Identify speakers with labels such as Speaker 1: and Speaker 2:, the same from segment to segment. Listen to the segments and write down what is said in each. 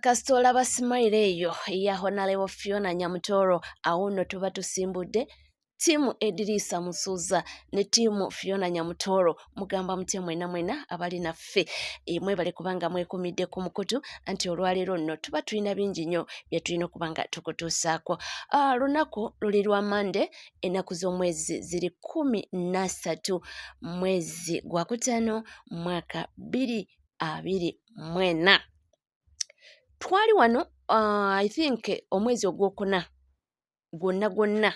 Speaker 1: kasita olaba simayiro eyo eya Honorable Fiona Nyamutoro awo nno tuba tusimbudde ttiimu Edrisa Musuuza ne ttiimu Fiona Nyamutoro mugamba mutye mwena abali naffe mwebale kubanga mwekumidde ku mukutu anti olwaleero nno tuba tulina bingi nnyo bye tulina okubanga tukutuusaako. Lunaku luli lwa Mande, ennaku z'omwezi ziri 13 mwezi gwa Kutaano mwaka 2024. Twali wano I think omwezi ogwokuna gwonna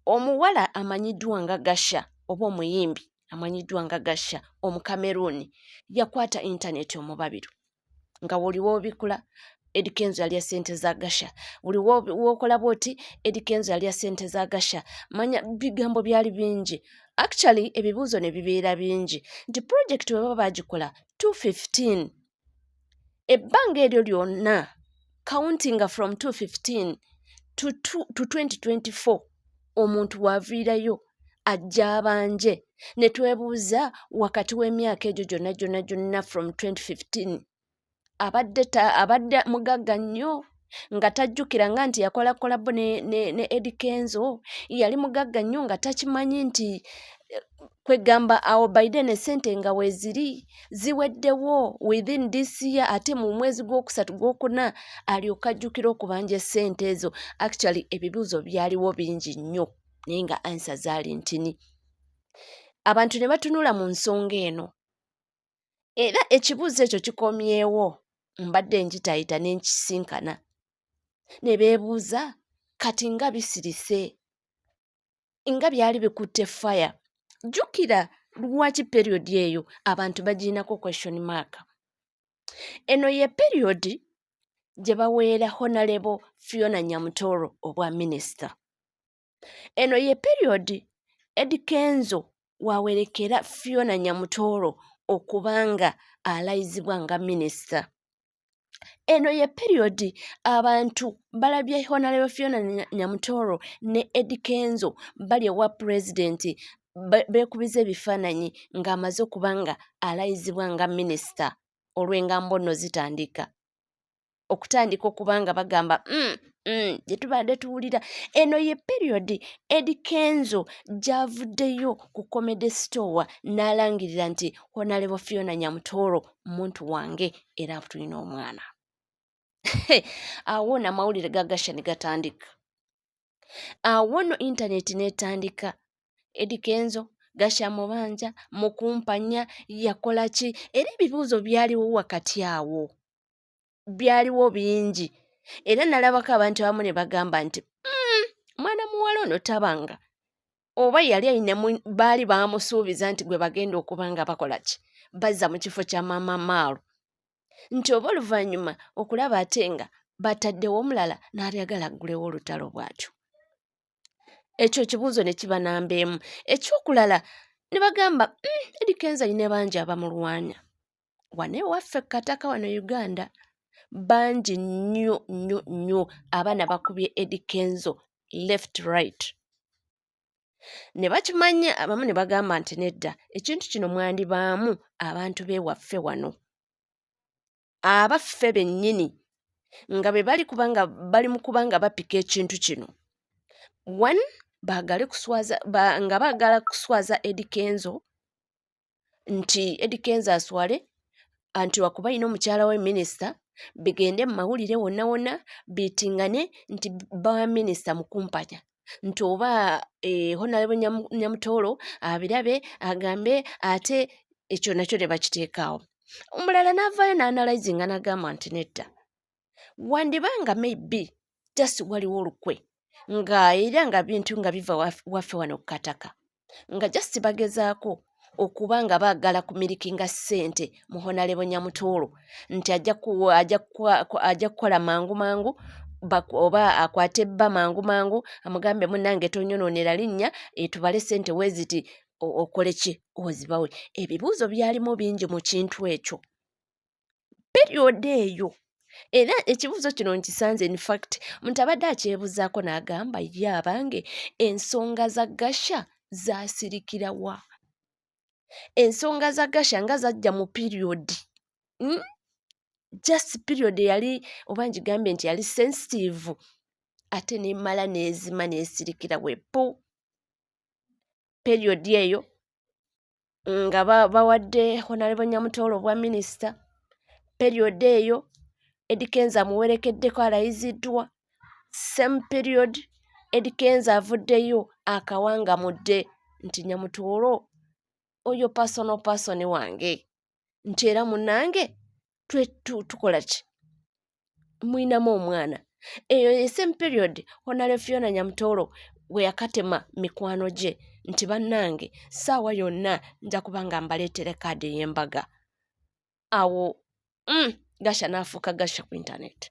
Speaker 1: omuwala amanyiddwa nga Gasha oba omuyimbi amanyiddwa nga Gasha Omukameruni yakwata intaneti omubabiru nga buli w'obikula Eddy Kenzo yalya ssente za Gasha, buli w'okola bw'oti Eddy Kenzo yalya ssente za Gasha. Manya bigambo byali bingi, actually ebibuuzo ne bibeera bingi nti project bwe baba bagikola 215 ebbanga eryo lyonna counting from 215 to 2024 omuntu waviirayo ajja abanje ne twebuuza wakati w'emyaka egyo gyonna from 2015 abadde mugagga nnyo nga tajjukira nga nti yakola kolabo ne Eddy Kenzo, yali mugagga nnyo nga takimanyi nti kwegamba awo Biden essente nga weeziri ziweddewo within this year, ate mu mwezi gwokusatu gwokuna alyoka ajjukira okubanja essente ezo. Actually ebibuuzo byaliwo bingi nnyo naye nga ansa zaali ntini. Abantu ne batunula mu nsonga eno era ekibuuzo ekyo kikomyewo mbadde nkitayita n'enkisinkana ne beebuuza kati nga bisirise nga byali bikutte fire. Jjukira lwaki periodi eyo abantu bagirinako question mark. Eno ye periodi gye baweera Honorable Fiona Nyamutoro obwa minisita. Eno ye periodi Eddy Kenzo wawerekera Fiona Nyamutoro okubanga alayizibwa nga minisita. Eno ye periodi abantu balabye Honorable Fiona Nyamutoro ne Eddy Kenzo bali ewa pulezidenti beekubiza ebifaananyi ng'amaze okubanga alayizibwa nga minisita olw'engambo nno zitandika okubanga bagamba gye tubadde tuwulira. Eno ye periodi Eddy Kenzo gy'avuddeyo ku Comedy Store n'alangirira nti Honorable Fiona Nyamutoro muntu wange era tulina omwana. Awo n'amawulire ga Gasha ne gatandika, awo nno intaneti n'etandika. Eddy Kenzo, Gasha mubanja, mukumpanya, yakola ki? Era ebibuuzo byaliwo wakati awo, byaliwo bingi era nalabako abantu abamu ne bagamba nti mwana muwala ono tabanga oba yali ayinemu baali bamusuubiza nti gwe bagenda okuba nga bakola ki, bazza mu kifo kya Maama Maalu, nti oba oluvannyuma okulaba ate nga bataddewo omulala n'alyagala aggulewo olutalo bw'atyo. Ekyo ekibuuzo ne kiba nambeemu. Ekyokulala ne bagamba Eddy Kenzo ayina bangi abamulwanya wano ewaffe Kataka wano Uganda, bangi nnyo abaana bakubye Eddy Kenzo left right. Ne bakimanya abamu ne bagamba nti nedda ekintu kino mwandibaamu abantu b'ewaffe wano abaffe bennyini nga be bali mu kubanga bapika ekintu kino. One, baagala kuswaza Eddy Kenzo nti Eddy Kenzo aswale anti wakuba ino omukyala we minisita, bigende mu mawulire wonna biitingane nti ba minisita mukumpanya, nti oba Honorable Nyamutoro abirabe agambe ate ekyo nakyo ne bakiteekaawo. Omulala n'avaayo n'analayizinga n'agamba nti nedda wandibanga maybe just waliwo olukwe nga era nga bintu nga biva waffe wano Kataka nga just bagezaako okuba nga baagala kumirikinga ssente mu Honorable Nyamutoro nti ajja kukola mangu oba akwate bba mangu amugambe munnange tonyonoonera linnya tubale ssente weeziti okole ki ozibawe. Ebibuuzo byalimu bingi mu kintu ekyo periodi eyo. Era ekibuuzo kino nkisanze in fact omuntu abadde akyebuzaako n'agamba ye abange ensonga za Gasha zaasirikira wa? Ensonga za Gasha nga zajja mu periodi just period yali oba ngigambe nti yali sensitive ate nemala nezima nesirikira wepo period eyo nga bawadde Honorable Nyamutoolo obwa minisita period eyo Eddie Kenzo amuwerekeddeko alayiziddwa same period Eddie Kenzo avuddeyo akawangamudde nti Nyamutoolo oyo person wange nti era munange tukola ki mwinamu omwana eyo same period Honorable Fiona Nyamutoolo we yakatema mikwano gye nti bannange saawa yonna nja kubanga mbaleetere kaadi ey'embaga awo Gasha n'afuuka Gasha ku internet.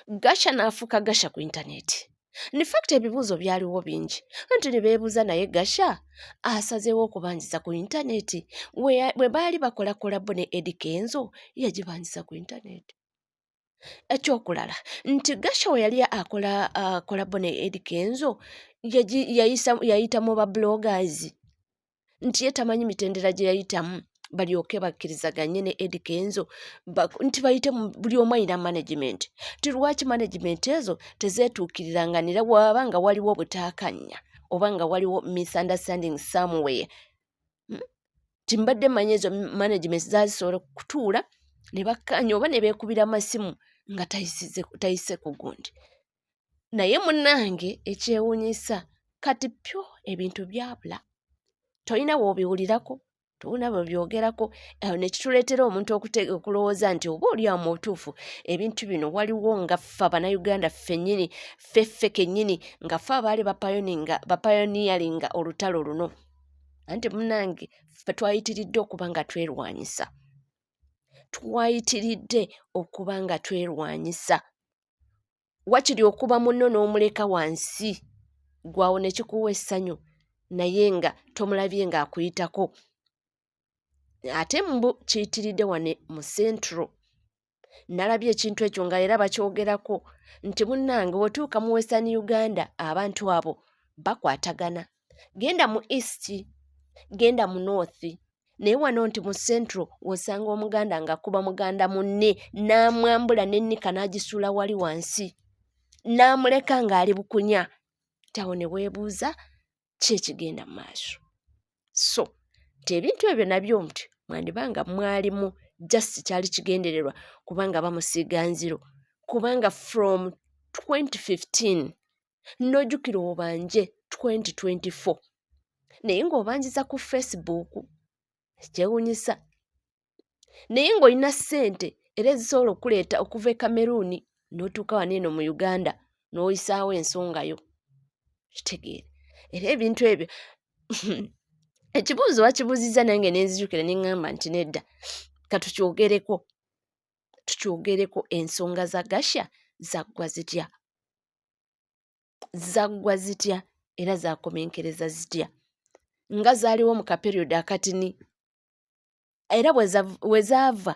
Speaker 1: Gasha n'afuuka Gasha ku internet. In fact ebibuuzo byaliwo bingi anti ne beebuuza naye Gasha asazeewo okubanjiza ku internet bwe baali bakola kolabo ne Eddie Kenzo yagibanjiza ku internet. Ekyokulala nti Gasha we yali akola kolabo ne Eddie Kenzo yayita mu ba bloggers nti ye tamanyi mitendera gye yayitamu balyoke bakkirizaganye ne Eddie Kenzo nti bayite buli omu alina management ti lwaki management ezo tezeetuukiriranganira waba nga waliwo obutaakanya oba nga waliwo misunderstanding somewhere timbadde manyi ezo management zazisobola kutuula ne bakkanya oba ne beekubira amasimu nga tayise ku gundi naye munnange ekyewuunyisa kati pyo ebintu byabula tolina w'obiwulirako tolina bwebyogerako ne kituleetera omuntu okulowooza nti oba oli awo mu butuufu ebintu bino waliwo nga ffe Abannayuganda ffe kennyini nga ffe abaali bapayoniyalinga olutalo luno anti munnange ffe twayitiridde okuba nga twerwanyisa wakiri okuba munno n'omuleka wansi gwawo ne kikuwa essanyu naye nga tomulabye ng'akuyitako ate mbu kiyitiridde wane mu Central nalabye ekintu ekyo nga era bakyogerako nti munnange otuuka mu Western Uganda abantu abo bakwatagana genda mu East genda mu North naye wano nti mu Central osanga omuganda ng'akuba muganda munne n'amwambula n'ennika n'agisuula wali wansi n'amuleka ng'ali bukunya tawo ne weebuuza ki ekigenda mu maaso so ebintu ebyo nabyo nti mwandibanga mwalimu just kyali kigendererwa kubanga bamusiiga nziro kubanga from 2015 n'ojjukira obanje 2024 naye ng'obanjiza ku Facebook kyewuunyisa naye ng'olina ssente era ezisobola okuleeta okuva e Cameroon n'otuuka wano eno mu Uganda n'oyisaawo ensongayo kitegeere era ebintu ebyo ekibuuzo bakibuuzizza nange nenzijukira ne ŋŋamba nti nedda tukyogereko ensonga za Gasha zaggwa zitya era zakomenkereza zitya nga zaaliwo mu kaperiodi akatini era bwe zaava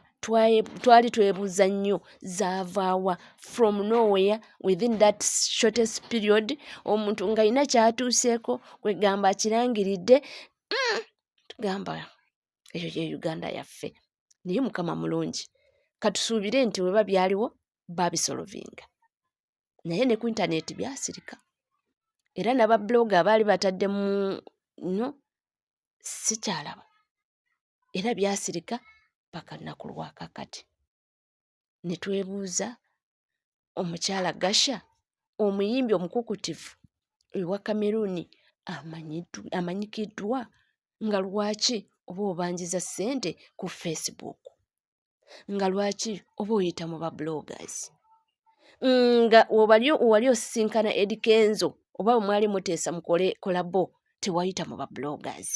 Speaker 1: twali twebuuza nnyo zaavaawa from nowhere within that shortest period omuntu ng'alina kyatuuseeko kwegamba akirangiridde tugamba eyo ye Uganda yaffe naye Mukama mulungi katusuubire nti weba byaliwo babisolovinga naye ne ku internet byasirika era n'ababloga abaali batadde mu sikyalaba era byasirika paka nnaku lwakakati ne twebuuza omukyala Gasha omuyimbi omukukutivu ewa Cameroon amanyikiddwa nga lwaki oba obanjiza ssente ku Facebook nga lwaki oba oyita mu ba bloggers nga wali osisinkana Eddie Kenzo oba mwali muteesa mukole kolabo tewayita mu ba bloggers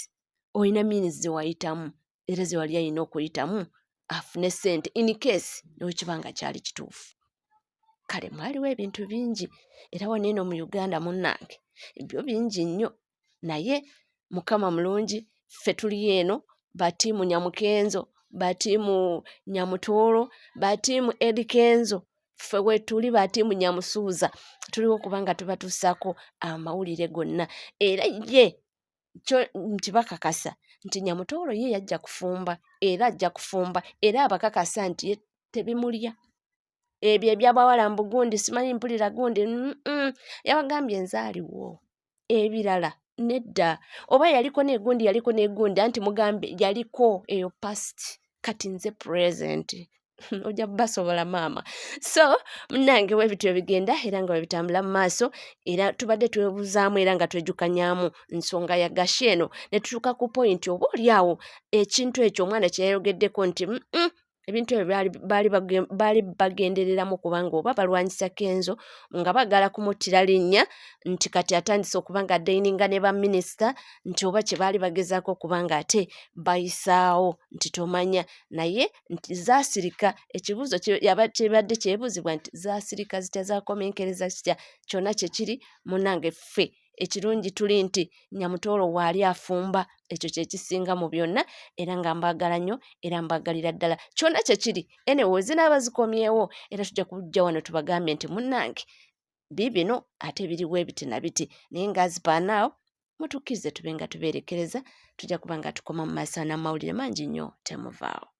Speaker 1: olina means ze wayitamu era ze wali alina okuyitamu afune ssente in case n'ekibanga kyali kituufu kale mwaliwo ebintu bingi era wano eno mu Uganda munnange ebyo bingi nnyo naye Mukama mulungi ffe tuli eno batiimu Nyamukenzo batiimu Nyamutoolo batiimu Eddie Kenzo ffe wetuli batiimu Nyamusuuza tuliwo kubanga tubatuusaako amawulire gonna era ye kyo nti bakakasa nti Nyamutoolo ye yajja kufumba era ajja kufumba era abakakasa nti tebimulya ebyo ebyabawala mbugundi simanyi mpulira gundi yabagambye nzaaliwo ebirala nedda oba yaliko negundi anti mugambe yaliko eyo past kati nze present ojja basobola maama so munange webityo bigenda era nga webitambula mu maaso era tubadde twebuzaamu era nga twejukanyaamu nsonga ya Gasheno ne tutuuka ku point oba oliawo ekintu ekyo omwana kyeyayogeddeko nti ebintu ebyo baali bagendereramu kubanga oba balwanyisa Kenzo nga bagala kumuttira linnya nti kati atandise okuba nga deininga ne baminisita nti oba kye baali bagezaako kubanga ate bayisaawo nti tomanya naye nti zaasirika ekibuuzo kyebadde kyebuuzibwa nti zaasirika zitya zaakomenkereza kitya kyonna kye kiri munnange ffe ekirungi tuli nti Nyamutoolo waali afumba ekyo kyekisinga mu byonna era nga mbaagala nnyo era mbaagalira ddala kyonna kye kiri anyway zinaaba zikomyewo era tujja kujja wano tubagambye nti munnange biibino ate biriwo ebiti na biti naye ngaazipaanaawo mutukkirize tube nga tubeerekereza tujja kuba nga tukoma mu maaso n'amawulire mangi nnyo temuvaawo.